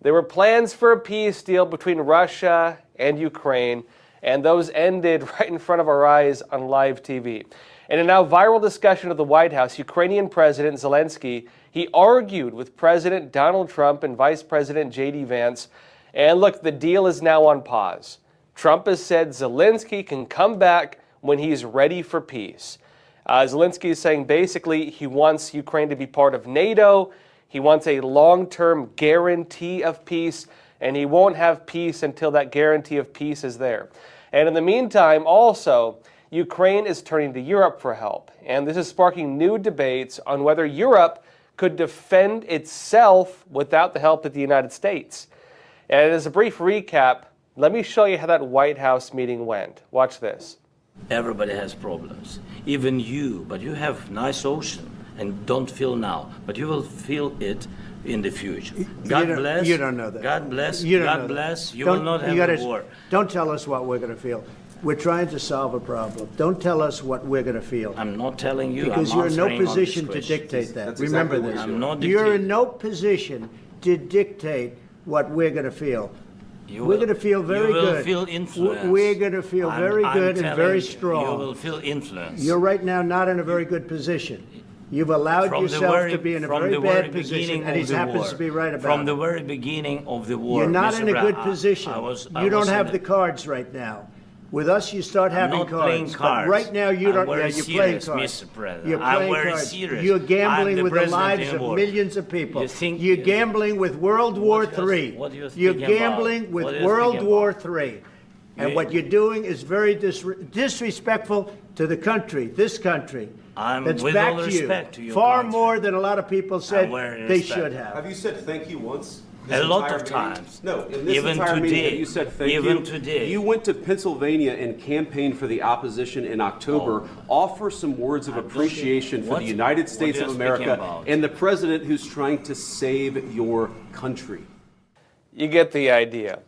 There were plans for a peace deal between Russia and Ukraine, and those ended right in front of our eyes on live TV. In a now viral discussion of the White House, Ukrainian President Zelenskyy, he argued with President Donald Trump and Vice President J.D. Vance. And look, the deal is now on pause. Trump has said Zelenskyy can come back when he's ready for peace. Zelenskyy is saying basically he wants Ukraine to be part of NATO. He wants a long-term guarantee of peace, and he won't have peace until that guarantee of peace is there. And in the meantime, also, Ukraine is turning to Europe for help. And this is sparking new debates on whether Europe could defend itself without the help of the United States. And as a brief recap, let me show you how that White House meeting went. Watch this. Everybody has problems, even you, but you have nice ocean and don't feel now, but you will feel it in the future. God bless. You don't know that. God bless. You don't God know bless. That. You will not have a war. Don't tell us what we're going to feel. We're trying to solve a problem. Don't tell us what we're going to feel. I'm not telling you. Because you're in no position to dictate that. That's Remember exactly this. I'm not You're dictating. in no position to dictate what we're going to feel. We're going to feel very good. You will feel influence. We're going to feel very good and very strong. You will feel influence. You're right now not in a very good position. You've allowed yourself to be in a very bad position, and he happens to be right about it. From the very beginning of the war, you're not in a good position. You don't have the cards right now. With us, you start having cards. Playing cards. But right now, you don't. Yeah, you're playing cards. Mr. President. You're playing cards. Serious. You're gambling with the lives of millions of people. You're gambling with World War III. What do you think You're gambling with World War III. And what you're doing is very disrespectful to the country, this country. That's with back all to respect to you. your Far country. more than a lot of people said they should have. Have you said thank you once? A lot of times. No, in this Even entire meeting, today. have you said thank you? Even today. You went to Pennsylvania and campaigned for the opposition in October. Offer some words of appreciation for the United States of America and the president who's trying to save your country. You get the idea.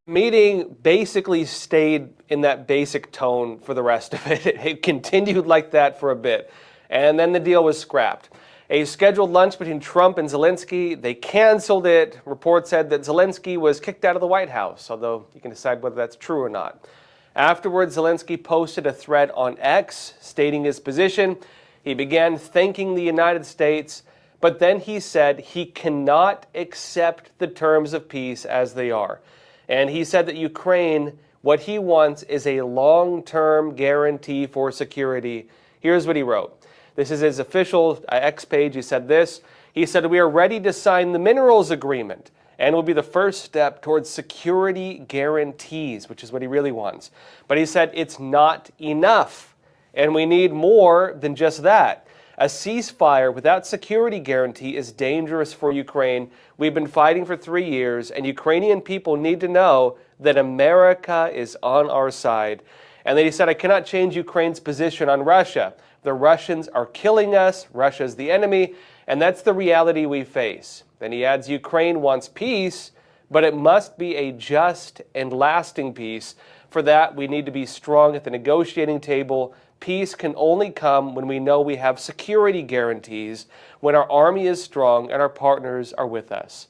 The meeting basically stayed in that basic tone for the rest of it. It continued like that for a bit. And then the deal was scrapped. A scheduled lunch between Trump and Zelenskyy, they canceled it. Reports said that Zelenskyy was kicked out of the White House, although you can decide whether that's true or not. Afterwards, Zelenskyy posted a thread on X stating his position. He began thanking the United States, but then he said he cannot accept the terms of peace as they are. And he said that Ukraine, what he wants is a long-term guarantee for security. Here's what he wrote. This is his official X page. He said this. He said, "We are ready to sign the minerals agreement, and it will be the first step towards security guarantees," which is what he really wants. But he said it's not enough, and we need more than just that. A ceasefire without security guarantee is dangerous for Ukraine. We've been fighting for 3 years, and Ukrainian people need to know that America is on our side. And then he said, "I cannot change Ukraine's position on Russia. The Russians are killing us. Russia's the enemy, and that's the reality we face." Then he adds, Ukraine wants peace, but it must be a just and lasting peace. For that, we need to be strong at the negotiating table. Peace can only come when we know we have security guarantees, when our army is strong and our partners are with us.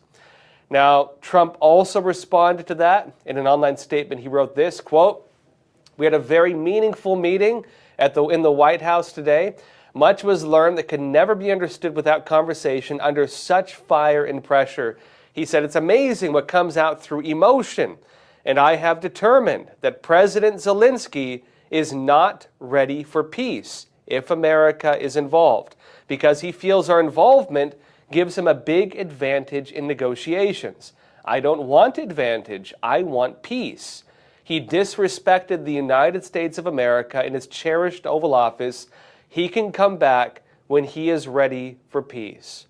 Now, Trump also responded to that. In an online statement, he wrote this, quote, "We had a very meaningful meeting in the White House today. Much was learned that could never be understood without conversation under such fire and pressure." He said, "It's amazing what comes out through emotion. And I have determined that President Zelenskyy is not ready for peace if America is involved, because he feels our involvement gives him a big advantage in negotiations. I don't want advantage. I want peace. He disrespected the United States of America in his cherished Oval Office. He can come back when he is ready for peace."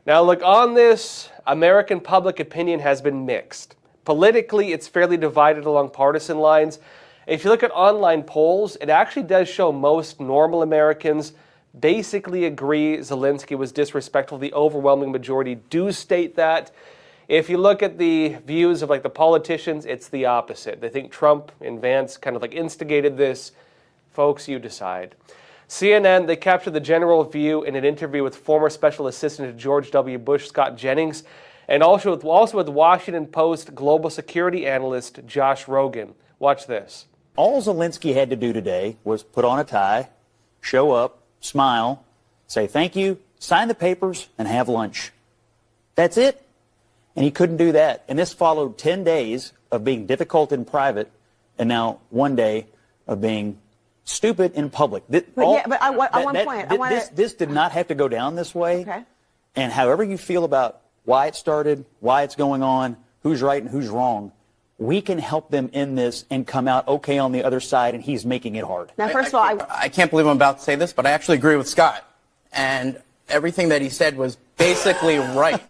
Now look, on this, American public opinion has been mixed. Politically, it's fairly divided along partisan lines. If you look at online polls, it actually does show most normal Americans basically agree Zelenskyy was disrespectful. The overwhelming majority do state that. If you look at the views of the politicians, it's the opposite. They think Trump and Vance kind of instigated this. Folks, you decide. CNN, they captured the general view in an interview with former Special Assistant to George W. Bush, Scott Jennings. and also with Washington Post global security analyst Josh Rogan. Watch this. All Zelenskyy had to do today was put on a tie, show up, smile, say thank you, sign the papers, and have lunch. That's it. And he couldn't do that. And this followed 10 days of being difficult in private, and now 1 day of being stupid in public. This did not have to go down this way. Okay. And however you feel about why it started, why it's going on, who's right and who's wrong, we can help them in this and come out okay on the other side, and he's making it hard. Now, first of all, I can't believe I'm about to say this, but I actually agree with Scott. And everything that he said was basically right.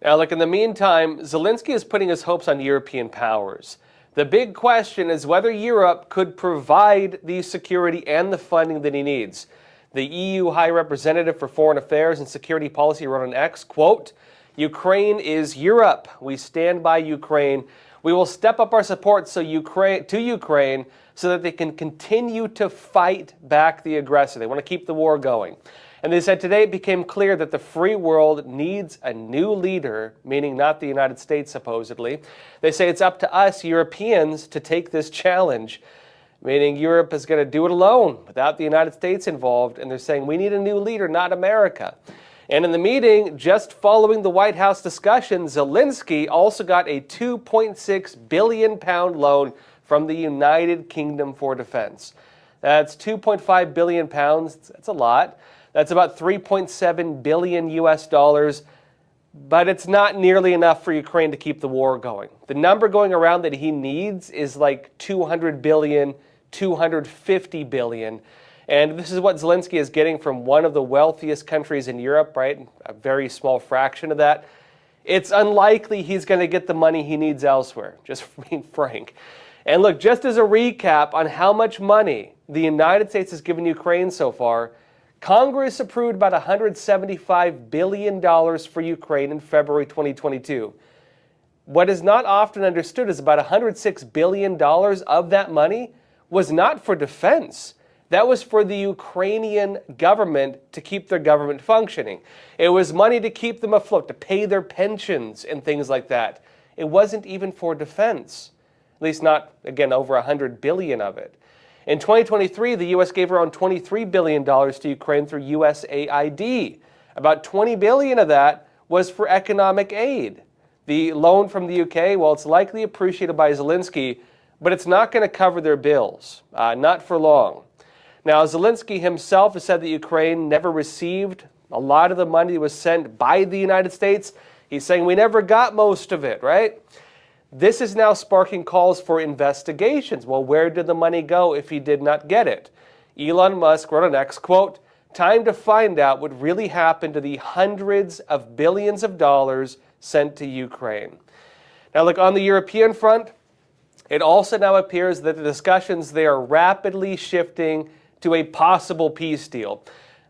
Now, look, in the meantime, Zelenskyy is putting his hopes on European powers. The big question is whether Europe could provide the security and the funding that he needs. The EU High Representative for Foreign Affairs and Security Policy wrote on X, quote, "Ukraine is Europe. We stand by Ukraine. We will step up our support to Ukraine so that they can continue to fight back the aggressor." They want to keep the war going. And they said today it became clear that the free world needs a new leader, meaning not the United States, supposedly. They say it's up to us, Europeans, to take this challenge, meaning Europe is going to do it alone without the United States involved. And they're saying we need a new leader, not America. And in the meeting, just following the White House discussion, Zelenskyy also got a £2.6 billion loan from the United Kingdom for defense. That's 2.5 billion pounds. That's a lot. That's about 3.7 billion US dollars, but it's not nearly enough for Ukraine to keep the war going. The number going around that he needs is like 200 billion, 250 billion. And this is what Zelenskyy is getting from one of the wealthiest countries in Europe, right? A very small fraction of that. It's unlikely he's going to get the money he needs elsewhere, just being frank. And look, just as a recap on how much money the United States has given Ukraine so far, Congress approved about $175 billion for Ukraine in February 2022. What is not often understood is about $106 billion of that money was not for defense. That was for the Ukrainian government to keep their government functioning. It was money to keep them afloat, to pay their pensions and things like that. It wasn't even for defense, at least not, again, over $100 billion of it. In 2023, the U.S. gave around $23 billion to Ukraine through USAID. About $20 billion of that was for economic aid. The loan from the UK, well, it's likely appreciated by Zelenskyy, but it's not going to cover their bills, not for long. Now, Zelenskyy himself has said that Ukraine never received a lot of the money that was sent by the United States. He's saying we never got most of it, right? This is now sparking calls for investigations. Well, where did the money go if he did not get it? Elon Musk wrote on X, quote, "Time to find out what really happened to the hundreds of billions of dollars sent to Ukraine." Now, look, on the European front, it also now appears that the discussions there are rapidly shifting to a possible peace deal.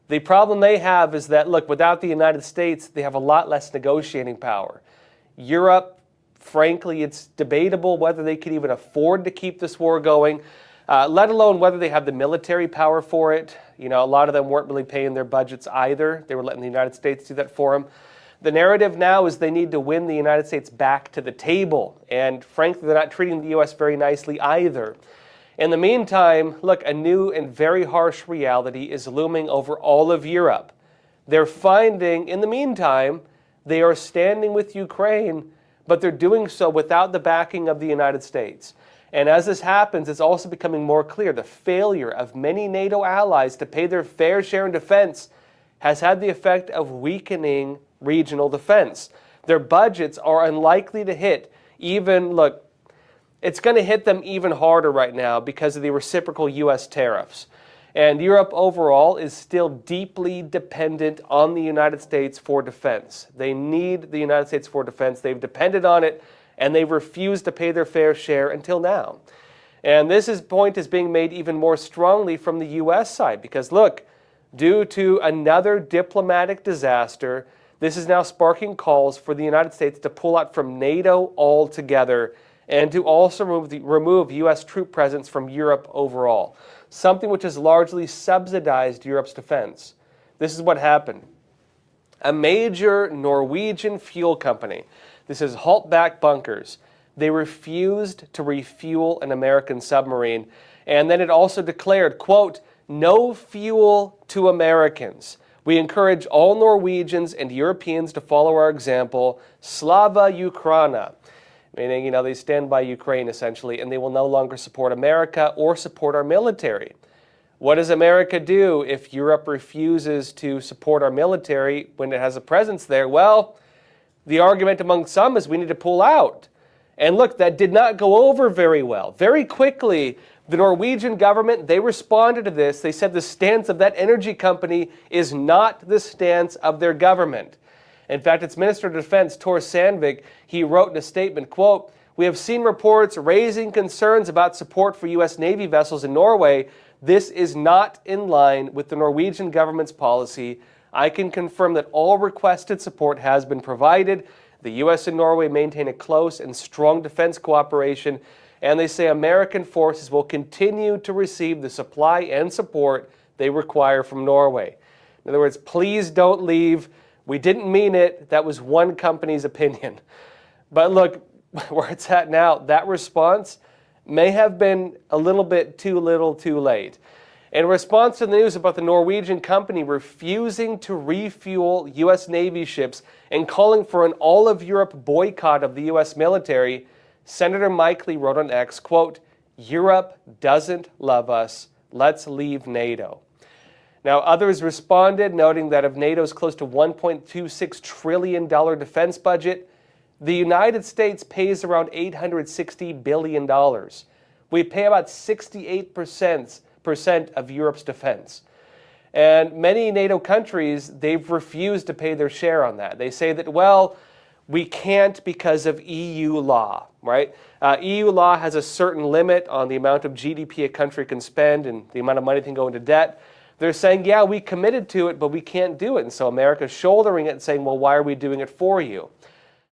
The problem they have is that, look, without the United States, they have a lot less negotiating power. Europe, frankly, it's debatable whether they could even afford to keep this war going, let alone whether they have the military power for it. You know, a lot of them weren't really paying their budgets either. They were letting the United States do that for them. The narrative now is they need to win the United States back to the table. And frankly, they're not treating the U.S. very nicely either. In the meantime, look, a new and very harsh reality is looming over all of Europe. They're finding, in the meantime, they are standing with Ukraine, but they're doing so without the backing of the United States. And as this happens, it's also becoming more clear the failure of many NATO allies to pay their fair share in defense has had the effect of weakening regional defense. Their budgets are unlikely to hit even, look, it's going to hit them even harder right now because of the reciprocal U.S. tariffs. And Europe overall is still deeply dependent on the United States for defense. They need the United States for defense. They've depended on it, and they've refused to pay their fair share until now. And this point is being made even more strongly from the U.S. side because, look, due to another diplomatic disaster, this is now sparking calls for the United States to pull out from NATO altogether and to also remove U.S. troop presence from Europe overall, something which has largely subsidized Europe's defense. This is what happened. A major Norwegian fuel company This is halt-back bunkers. They refused to refuel an American submarine. And then it also declared, quote, no fuel to Americans. We encourage all Norwegians and Europeans to follow our example. Slava Ukraina. Meaning, they stand by Ukraine, essentially, and they will no longer support America or support our military. What does America do if Europe refuses to support our military when it has a presence there? Well, the argument among some is we need to pull out. And look, that did not go over very well. Very quickly, the Norwegian government, they responded to this. They said the stance of that energy company is not the stance of their government. In fact, its Minister of Defense, Tor Sandvik, he wrote in a statement, quote, we have seen reports raising concerns about support for U.S. Navy vessels in Norway. This is not in line with the Norwegian government's policy. I can confirm that all requested support has been provided. The U.S. and Norway maintain a close and strong defense cooperation, and they say American forces will continue to receive the supply and support they require from Norway. In other words, please don't leave. We didn't mean it. That was one company's opinion. But look, where it's at now, that response may have been a little bit too little too late. In response to the news about the Norwegian company refusing to refuel U.S. Navy ships and calling for an all-of-Europe boycott of the U.S. military, Senator Mike Lee wrote on X, quote, Europe doesn't love us. Let's leave NATO. Now, others responded, noting that of NATO's close to $1.26 trillion defense budget, the United States pays around $860 billion. We pay about 68% of Europe's defense. And many NATO countries, they've refused to pay their share on that. They say that, well, we can't because of EU law, right? EU law has a certain limit on the amount of GDP a country can spend and the amount of money that can go into debt. They're saying, yeah, we committed to it, but we can't do it. And so America's shouldering it and saying, well, why are we doing it for you?